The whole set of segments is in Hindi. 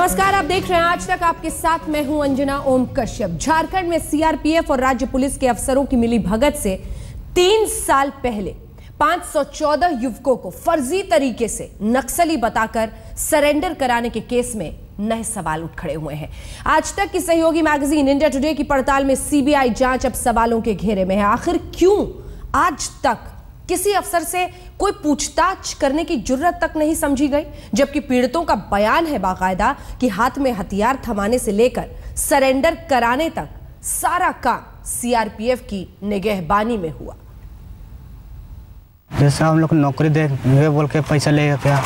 नमस्कार, आप देख रहे हैं आज तक। आपके साथ मैं हूं अंजना ओम कश्यप। झारखंड में सीआरपीएफ और राज्य पुलिस के अफसरों की मिली भगत से 3 साल पहले 514 युवकों को फर्जी तरीके से नक्सली बताकर सरेंडर कराने के केस में नए सवाल उठ खड़े हुए हैं। आज तक की सहयोगी मैगजीन इंडिया टुडे की पड़ताल में सीबीआई जांच अब सवालों के घेरे में है। आखिर क्यों आज तक किसी अफसर से कोई पूछताछ करने की जुर्रत तक नहीं समझी गई, जबकि पीड़ितों का बयान है बाकायदा कि हाथ में हथियार थमाने से लेकर सरेंडर कराने तक सारा काम सीआरपीएफ की निगहबानी में हुआ। जैसे हम लोग नौकरी देंगे बोल के पैसा लेगा क्या?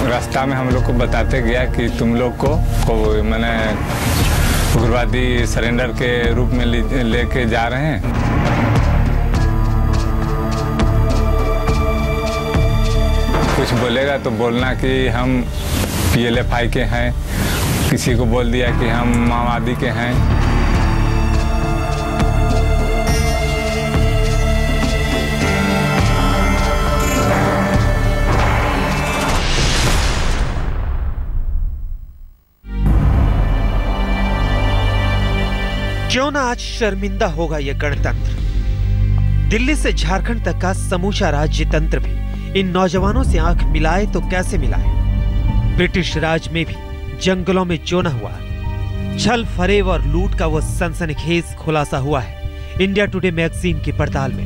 रास्ता में हम लोग को बताते गया कि तुम लोग को मैंने उग्रवादी सरेंडर के रूप में लेके जा रहे हैं। कुछ बोलेगा तो बोलना कि हम पीएलएफआई के हैं, किसी को बोल दिया कि हम माओवादी के हैं। क्यों ना आज शर्मिंदा होगा यह गणतंत्र। दिल्ली से झारखंड तक का समूचा राज्य तंत्र भी इन नौजवानों से आंख मिलाए तो कैसे मिलाए। ब्रिटिश राज में भी जंगलों में जो न हुआ, छल फरेब और लूट का वो सनसनीखेज खुलासा हुआ है इंडिया टुडे मैगजीन की पड़ताल में।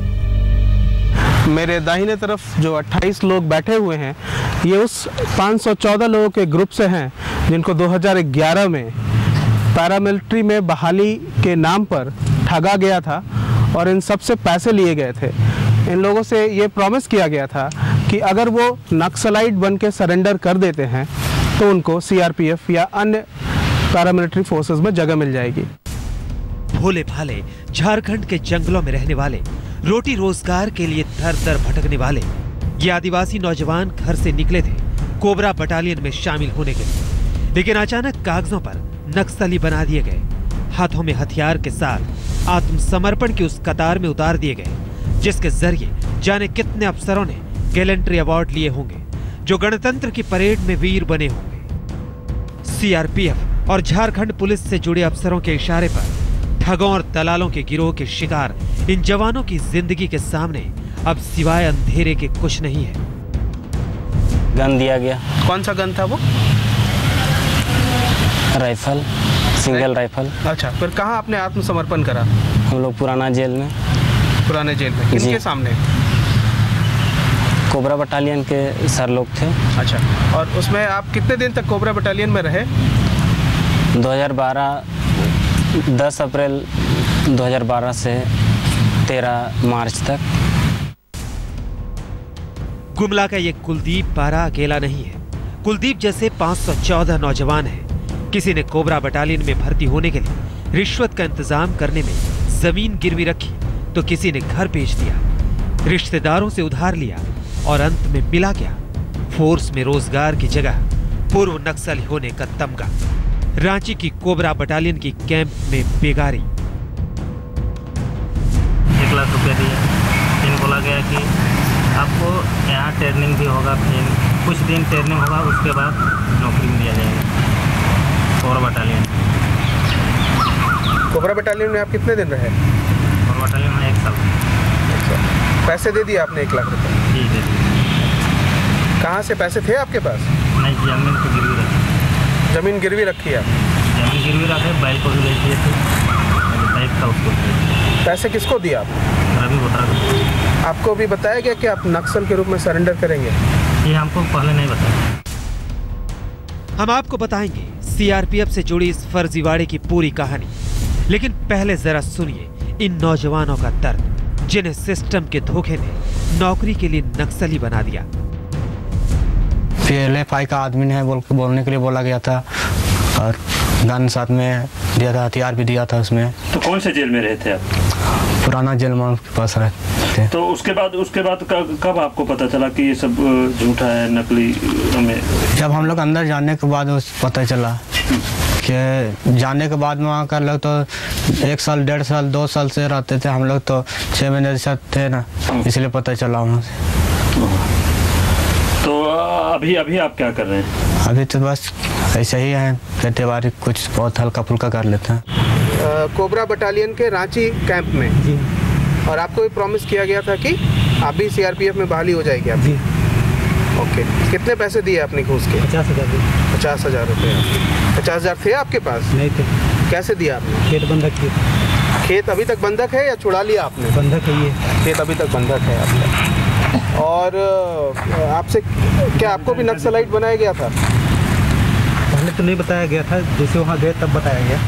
मेरे दाहिने तरफ जो 28 लोग बैठे हुए हैं, ये उस 514 लोगों के ग्रुप से हैं जिनको 2011 में पैरामिलिट्री में बहाली के नाम पर ठगा गया था और इन सब से पैसे लिए गए थे। इन लोगों से ये प्रॉमिस किया गया था कि अगर वो नक्सलाइट बन के सरेंडर कर देते हैं तो उनको सीआरपीएफ या अन्य पैरामिलिट्री फोर्सेस में जगह मिल जाएगी। भोले भाले झारखंड के जंगलों में रहने वाले, रोटी रोजगार के लिए दर दर भटकने वाले ये आदिवासी नौजवान घर से निकले थे कोबरा बटालियन में शामिल होने के लिए, लेकिन अचानक कागजों पर नक्सली बना दिए गए। हाथों में हथियार के साथ आत्मसमर्पण की उस कतार में उतार दिए गए जिसके जरिए जाने कितने अफसरों ने गैलेंट्री अवार्ड लिए होंगे, जो गणतंत्र की परेड में वीर बने होंगे। सीआरपीएफ और झारखंड पुलिस से जुड़े अफसरों के इशारे पर ठगों और दलालों के गिरोह के शिकार इन जवानों की जिंदगी के सामने अब सिवाय अंधेरे के कुछ नहीं है। गन दिया गया। कौन सा गन था वो? Rifle, single rifle. अच्छा, फिर कहाँ आपने आत्मसमर्पण करा? हम लोग पुराना जेल में। पुराने जेल में किसके सामने? कोबरा बटालियन के सर लोग थे। अच्छा, और उसमें आप कितने दिन तक कोबरा बटालियन में रहे? 2012 10 अप्रैल 2012 से 13 मार्च तक। गुमला का ये कुलदीप पारा अकेला नहीं है। कुलदीप जैसे 514 नौजवान हैं। किसी ने कोबरा बटालियन में भर्ती होने के लिए रिश्वत का इंतजाम करने में जमीन गिरवी रखी, तो किसी ने घर बेच दिया, रिश्तेदारों से उधार लिया और अंत में मिला क्या? फोर्स में रोजगार की जगह पूर्व नक्सली होने का तमगा। रांची की कोबरा बटालियन की कैंप में बेगारी। 1 लाख रुपया दिया। फिर बोला गया कि आपको यहाँ ट्रेनिंग भी होगा, फिर कुछ दिन ट्रेनिंग होगा, उसके बाद नौकरी में दिया जाएगा। Cobra battalion. कोबरा बटालियन में आप कितने दिन रहे? कोबरा बटालियन में 1 साल। पैसे दे दिए आपने 1 लाख रुपए? जी दे दिए। कहाँ से पैसे थे आपके पास? नहीं, जमीन को गिरवी रखी। जमीन गिरवी रखी है? जमीन गिरवी रखे, बैल को भी ले दिए थे, बैल था उसको। पैसे किसको दिया आप? रवि बोतरा को। आपको भी बताया गया कि आप नक्सल के रूप में सरेंडर करेंगे? ये हमको पहले नहीं बताया। हम आपको बताएंगे सीआरपीएफ से जुड़ी इस फर्जीवाड़े की पूरी कहानी, लेकिन पहले जरा सुनिए इन नौजवानों का दर्द जिन्हें सिस्टम के धोखे ने नौकरी के लिए नक्सली बना दिया। पीएलएफआई का आदमी है बोलने के लिए बोला गया था और गन साथ में दिया था, हथियार भी दिया था उसमें। तो कौन से जेल में रहे थे आप? पुराना जेल में के पास रहते थे। तो उसके बाद कब आपको पता चला कि ये सब झूठा है, नकली? हमें जब हम लोग अंदर जाने के बाद पता चला कि जाने के बाद वहाँ का लोग तो 1 साल 1.5 साल 2 साल से रहते थे, हम लोग तो 6 महीने से थे ना, इसलिए पता चला वहाँ से। अभी अभी आप क्या कर रहे हैं? अभी तो बस ऐसे ही है, खेती बाड़ी कुछ बहुत हल्का फुल्का कर लेते हैं। कोबरा बटालियन के रांची कैंप में जी। और आपको भी प्रॉमिस किया गया था कि आप भी सीआरपीएफ में बहाली हो जाएगी आप जी। ओके, कितने पैसे दिए आपने घूस के? 50,000। 50,000 रुपये। 50,000 थे आपके पास? नहीं थे। कैसे दिया आपने? खेत बंधक किए। खेत अभी तक बंधक है या छुड़ा लिया आपने? बंधक है ये। खेत अभी तक बंधक है आपका। और आपसे क्या आपको भी नक्सलाइट बनाया गया था? पहले तो नहीं बताया गया था, जैसे वहाँ गए तब बताया गया।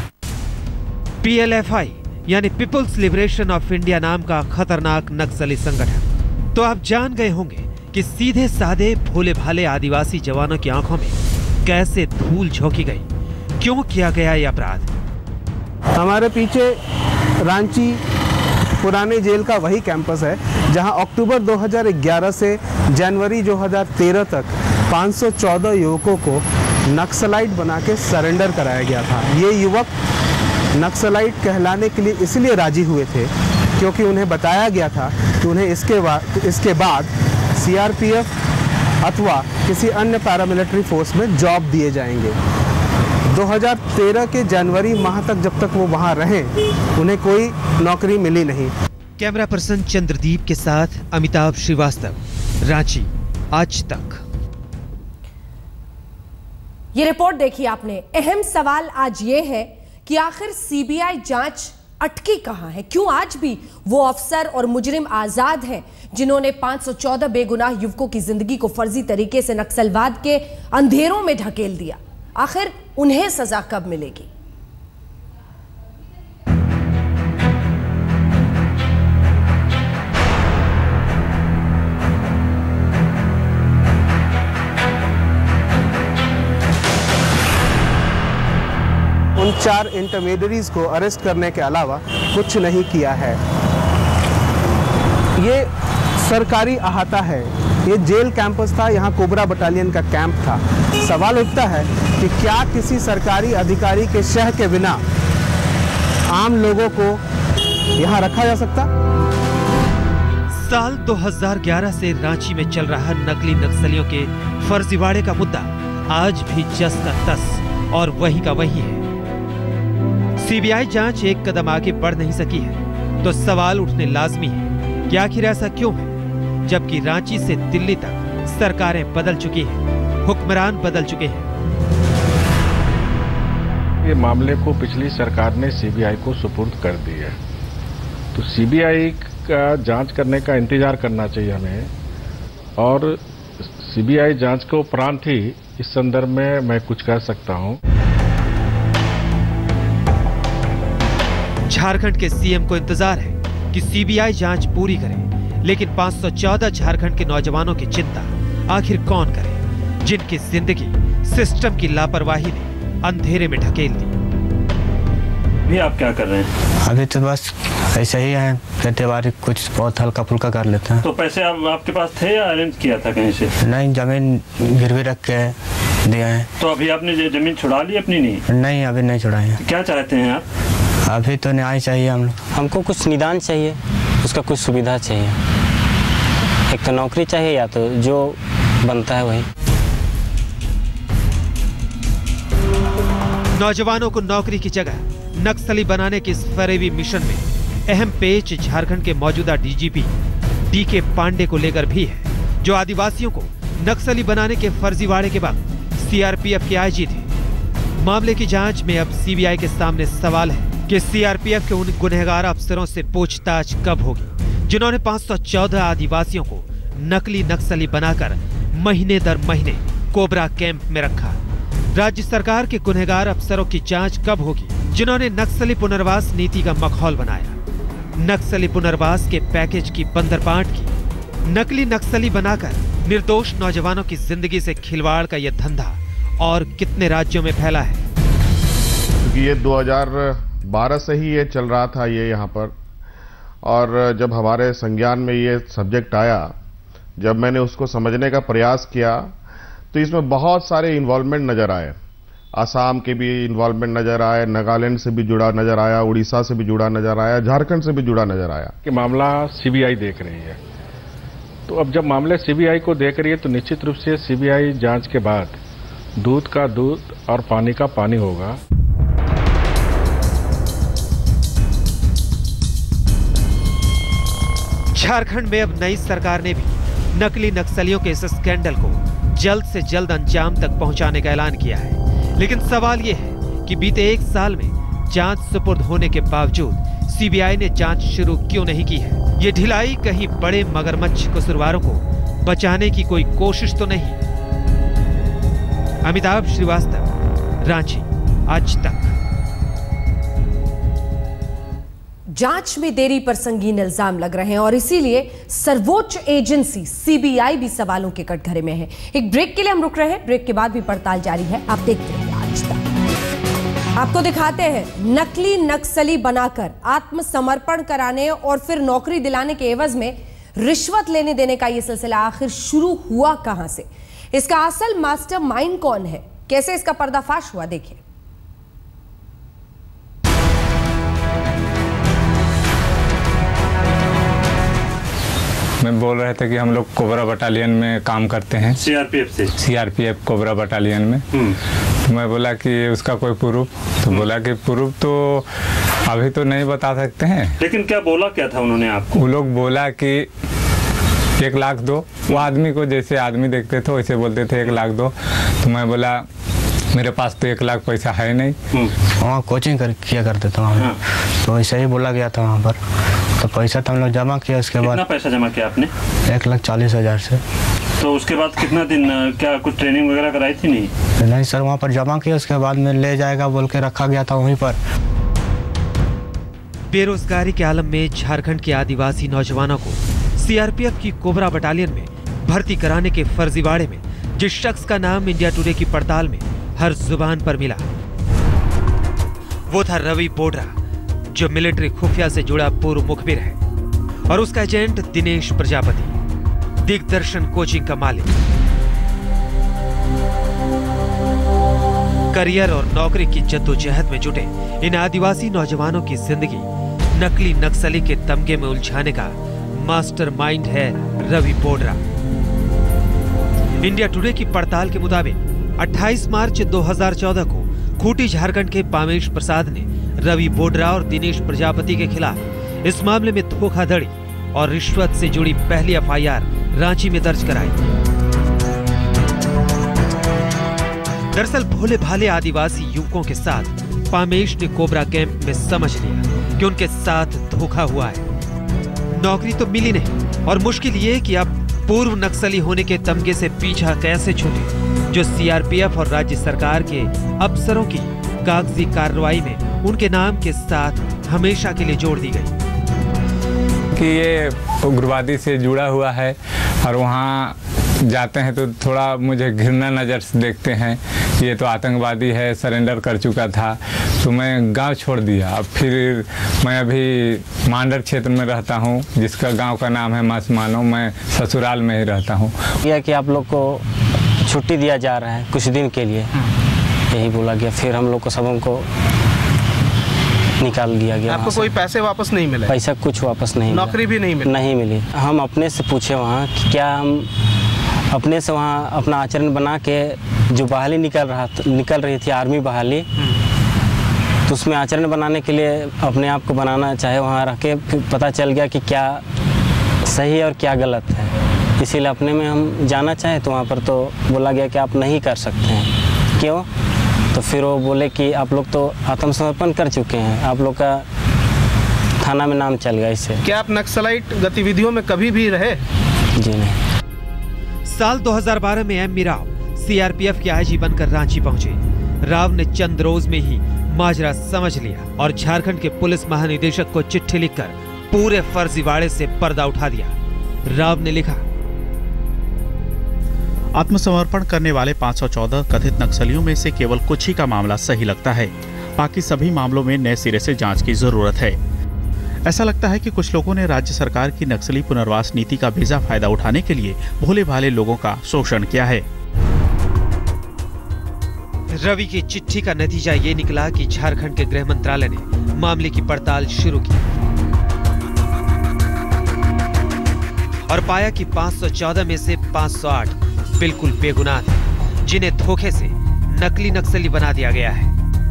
PLFI यानी पीपुल्स लिबरेशन ऑफ इंडिया नाम का खतरनाक नक्सली संगठन। तो आप जान गए होंगे कि सीधे साधे भोले भाले आदिवासी जवानों की आंखों में कैसे धूल झोंकी गई, क्यों किया गया ये अपराध। हमारे पीछे रांची पुराने जेल का वही कैंपस है जहां अक्टूबर 2011 से जनवरी 2013 तक 514 युवकों को नक्सलाइट बना के सरेंडर कराया गया था। ये युवक नक्सलाइट कहलाने के लिए इसलिए राजी हुए थे क्योंकि उन्हें बताया गया था कि उन्हें इसके बाद सीआरपीएफ अथवा किसी अन्य पैरामिलिट्री फोर्स में जॉब दिए जाएंगे। 2013 के जनवरी माह तक जब तक वो वहाँ रहे उन्हें कोई नौकरी मिली नहीं। कैमरा पर्सन चंद्रदीप के साथ अमिताभ श्रीवास्तव, रांची, आज तक। ये रिपोर्ट देखी आपने। अहम सवाल आज ये है कि आखिर सीबीआई जांच अटकी कहां है? क्यों आज भी वो अफसर और मुजरिम आजाद हैं जिन्होंने 514 बेगुनाह युवकों की जिंदगी को फर्जी तरीके से नक्सलवाद के अंधेरों में ढकेल दिया? आखिर उन्हें सजा कब मिलेगी? उन 4 इंटरमीडिएरीज को अरेस्ट करने के अलावा कुछ नहीं किया है। ये सरकारी अहाता है, ये जेल कैंपस था, यहाँ कोबरा बटालियन का कैंप था। सवाल उठता है कि क्या किसी सरकारी अधिकारी के शह के बिना आम लोगों को यहाँ रखा जा सकता? साल 2011 से रांची में चल रहा नकली नक्सलियों के फर्जीवाड़े का मुद्दा आज भी जस का तस और वही का वही है। सीबीआई जांच एक कदम आगे बढ़ नहीं सकी है तो सवाल उठने लाजमी है कि आखिर ऐसा क्यों है, जबकि रांची से दिल्ली तक सरकारें बदल चुकी हैं, हुक्मरान बदल चुके हैं। ये मामले को पिछली सरकार ने सीबीआई को सुपुर्द कर दी है, तो सीबीआई का जांच करने का इंतजार करना चाहिए हमें। और सीबीआई जांच के उपरांत ही इस संदर्भ में मैं कुछ कह सकता हूं। झारखंड के सीएम को इंतजार है कि सीबीआई जांच पूरी करे, लेकिन 514 झारखंड के नौजवानों की चिंता आखिर कौन करे, जिनकी जिंदगी सिस्टम की लापरवाही ने अंधेरे में ढकेल दी। भी आप क्या कर रहे हैं? अभी तो बस ऐसे ही है, खेती बाड़ी कुछ बहुत हल्का फुल्का कर लेते हैं। तो पैसे आपके पास थे या अरेंज किया था कहीं से? नहीं, जमीन गिरवी रख के दिए हैं। तो अभी आपने जमीन छुड़ा ली अपनी? नहीं, अभी नहीं छुड़ाई है। क्या चाहते हैं आप? अभी तो न्याय चाहिए हम लोग। हमको कुछ निदान चाहिए, उसका कुछ सुविधा चाहिए। एक तो नौकरी चाहिए या तो जो बनता है वही। नौजवानों को नौकरी की जगह नक्सली बनाने के इस फरेबी मिशन में अहम पेच झारखंड के मौजूदा डीजीपी डीके पांडे को लेकर भी है, जो आदिवासियों को नक्सली बनाने के फर्जीवाड़े के बाद सीआरपीएफ के आईजी थे। मामले की जांच में अब सीबीआई के सामने सवाल है कि सीआरपीएफ के उन गुनहगार अफसरों से पूछताछ कब होगी जिन्होंने 514 आदिवासियों को नकली नक्सली बनाकर महीने दर महीने कोबरा कैंप में रखा। राज्य सरकार के गुनहगार अफसरों की जांच कब होगी जिन्होंने नक्सली पुनर्वास नीति का मखौल बनाया, नक्सली पुनर्वास के पैकेज की बंदरपांट की, नकली नक्सली बनाकर निर्दोष नौजवानों की जिंदगी से खिलवाड़ का यह धंधा और कितने राज्यों में फैला है। क्योंकि ये 2012 से ही ये चल रहा था ये यहाँ पर, और जब हमारे संज्ञान में ये सब्जेक्ट आया, जब मैंने उसको समझने का प्रयास किया तो इसमें बहुत सारे इन्वॉल्वमेंट नज़र आए। असम के भी इन्वॉल्वमेंट नज़र आए, नागालैंड से भी जुड़ा नज़र आया, उड़ीसा से भी जुड़ा नज़र आया, झारखंड से भी जुड़ा नज़र आया कि मामला सीबीआई देख रही है। तो अब जब मामले सीबीआई को देख रही है तो निश्चित रूप से सीबीआई जांच के बाद दूध का दूध और पानी का पानी होगा। झारखंड में अब नई सरकार ने भी नकली नक्सलियों के इस स्कैंडल को जल्द से जल्द अंजाम तक पहुंचाने का ऐलान किया है। लेकिन सवाल यह है कि बीते 1 साल में जांच सुपुर्द होने के बावजूद सीबीआई ने जांच शुरू क्यों नहीं की है? ये ढिलाई कहीं बड़े मगरमच्छ कसूरवारों को बचाने की कोई कोशिश तो नहीं? अमिताभ श्रीवास्तव, रांची, आज तक। जांच में देरी पर संगीन इल्जाम लग रहे हैं और इसीलिए सर्वोच्च एजेंसी सीबीआई भी सवालों के कटघरे में है। एक ब्रेक के लिए हम रुक रहे हैं, ब्रेक के बाद भी पड़ताल जारी है। आप देखते रहिए आज तक। आपको दिखाते हैं नकली नक्सली बनाकर आत्मसमर्पण कराने और फिर नौकरी दिलाने के एवज में रिश्वत लेने देने का यह सिलसिला आखिर शुरू हुआ कहां से? इसका असल मास्टरमाइंड कौन है? कैसे इसका पर्दाफाश हुआ, देखिए। मैं बोल रहे थे कि हम लोग कोबरा बटालियन में काम करते हैं, सीआरपीएफ से। सीआरपीएफ कोबरा बटालियन में। तो मैं बोला कि उसका कोई प्रूफ? तो बोला कि प्रूफ तो अभी तो नहीं बता सकते हैं। लेकिन क्या बोला क्या था उन्होंने आपको? वो लोग बोला कि 1 लाख दो। वो आदमी को जैसे आदमी देखते थे वैसे बोलते थे 1 लाख दो। तो मैं बोला मेरे पास तो 1 लाख पैसा है नहीं। वहाँ कोचिंग किया करते थे वहाँ, तो ऐसे ही बोला गया था वहाँ पर। तो पैसा तो हम लोग जमा किया। उसके बाद कितना पैसा जमा किया आपने? 1,40,000 से। तो उसके बाद कितना दिन क्या कुछ ट्रेनिंग वगैरह कराई थी? नहीं सर, वहाँ पर जमा किया, उसके बाद में ले जाएगा बोल के रखा गया था वहीं पर। बेरोजगारी के आलम में झारखंड के आदिवासी नौजवानों को सीआरपीएफ की कोबरा बटालियन में भर्ती कराने के फर्जीवाड़े में जिस शख्स का नाम इंडिया टुडे की पड़ताल में हर जुबान पर मिला, वो था रवि बोडरा, जो मिलिट्री खुफिया से जुड़ा पूर्व मुखबिर है, और उसका एजेंट दिनेश प्रजापति, दिग्दर्शन कोचिंग का मालिक। करियर और नौकरी की जद्दोजहद में जुटे इन आदिवासी नौजवानों की जिंदगी नकली नक्सली के तमगे में उलझाने का मास्टरमाइंड है रवि बोडरा। इंडिया टुडे की पड़ताल के मुताबिक 28 मार्च 2014 को खूंटी झारखंड के पामेश प्रसाद ने रवि बोडरा और दिनेश प्रजापति के खिलाफ इस मामले में धोखाधड़ी और रिश्वत से जुड़ी पहली एफआईआर रांची में दर्ज कराई। दरअसल भोले भाले आदिवासी युवकों के साथ पामेश ने कोबरा कैंप में समझ लिया कि उनके साथ धोखा हुआ है। नौकरी तो मिली नहीं और मुश्किल ये कि अब पूर्व नक्सली होने के तमगे से पीछा कैसे छूटे, जो सीआरपीएफ और राज्य सरकार के अफसरों की कागजी कार्रवाई में उनके नाम के साथ हमेशा के लिए जोड़ दी गई कि ये उग्रवादी से जुड़ा हुआ है। और वहाँ जाते हैं तो थोड़ा मुझे घृणा नज़र से देखते हैं, ये तो आतंकवादी है, सरेंडर कर चुका था। तो मैं गांव छोड़ दिया। अब फिर मैं अभी मांडर क्षेत्र में रहता हूँ, जिसका गांव का नाम है मासमानो। मैं ससुराल में ही रहता हूँ। यह कि आप लोग को छुट्टी दिया जा रहा है कुछ दिन के लिए, यही बोला गया। फिर हम लोग को सबों को निकाल दिया गया। आपको कोई पैसे वापस नहीं मिले? पैसा कुछ वापस नहीं मिला। नौकरी भी नहीं मिली? नहीं मिली। हम अपने से पूछे वहाँ कि क्या हम अपने से वहाँ अपना आचरण बना के, जो बहाली निकल रही थी आर्मी बहाली, तो उसमें आचरण बनाने के लिए अपने आप को बनाना चाहे, वहाँ रह के फिर पता चल गया कि क्या सही है और क्या गलत है। इसीलिए अपने में हम जाना चाहें तो वहाँ पर तो बोला गया कि आप नहीं कर सकते हैं। क्यों? तो फिर वो बोले कि आप लोग तो आत्मसमर्पण कर चुके हैं, आप लोग का थाना में नाम चल गया इससे। क्या आप नक्सलाइट गतिविधियों में कभी भी रहे? जी नहीं। साल 2012 में एम राव सीआरपीएफ के आईजी बनकर रांची पहुंचे। राव ने चंद रोज में ही माजरा समझ लिया और झारखंड के पुलिस महानिदेशक को चिट्ठी लिखकर पूरे फर्जीवाड़े से पर्दा उठा दिया। राव ने लिखा, आत्मसमर्पण करने वाले 514 कथित नक्सलियों में से केवल कुछ ही का मामला सही लगता है। बाकी सभी मामलों में नए सिरे से जांच की जरूरत है। ऐसा लगता है कि कुछ लोगों ने राज्य सरकार की नक्सली पुनर्वास नीति का बेजा फायदा उठाने के लिए भोले भाले लोगों का शोषण किया है। रवि की चिट्ठी का नतीजा ये निकला कि झारखंड के गृह मंत्रालय ने मामले की पड़ताल शुरू की और पाया कि 514 में से 508 बिल्कुल बेगुनाह थे, जिन्हें धोखे से नकली नक्सली बना दिया गया है।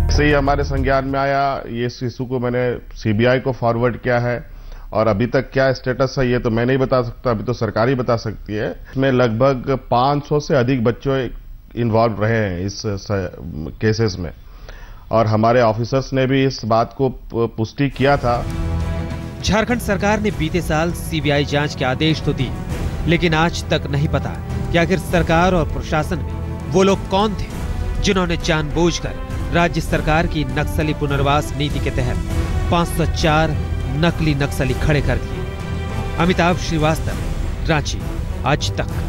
ऐसे ही हमारे संज्ञान में आया, ये इशू को मैंने सीबीआई को फॉरवर्ड किया है और अभी तक क्या स्टेटस है ये तो मैं नहीं बता सकता, अभी तो सरकार ही बता सकती है। इसमें लगभग 500 से अधिक बच्चों इन्वॉल्व रहे हैं इस केसेस में और हमारे ऑफिसर्स ने भी इस बात को पुष्टि किया था। झारखंड सरकार ने बीते साल सीबीआई जांच के आदेश तो दिए, लेकिन आज तक नहीं पता कि आखिर सरकार और प्रशासन में वो लोग कौन थे जिन्होंने जानबूझकर राज्य सरकार की नक्सली पुनर्वास नीति के तहत 504 नकली नक्सली खड़े कर दिए। अमिताभ श्रीवास्तव, रांची, आज तक।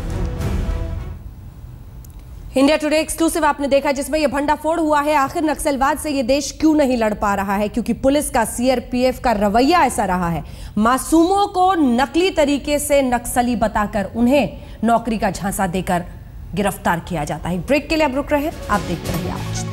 इंडिया टुडे एक्सक्लूसिव आपने देखा, जिसमें यह भंडाफोड़ हुआ है आखिर नक्सलवाद से ये देश क्यों नहीं लड़ पा रहा है, क्योंकि पुलिस का, सीआरपीएफ का रवैया ऐसा रहा है। मासूमों को नकली तरीके से नक्सली बताकर उन्हें नौकरी का झांसा देकर गिरफ्तार किया जाता है। ब्रेक के लिए अब रुक रहे हैं, आप देखते रहिए आज।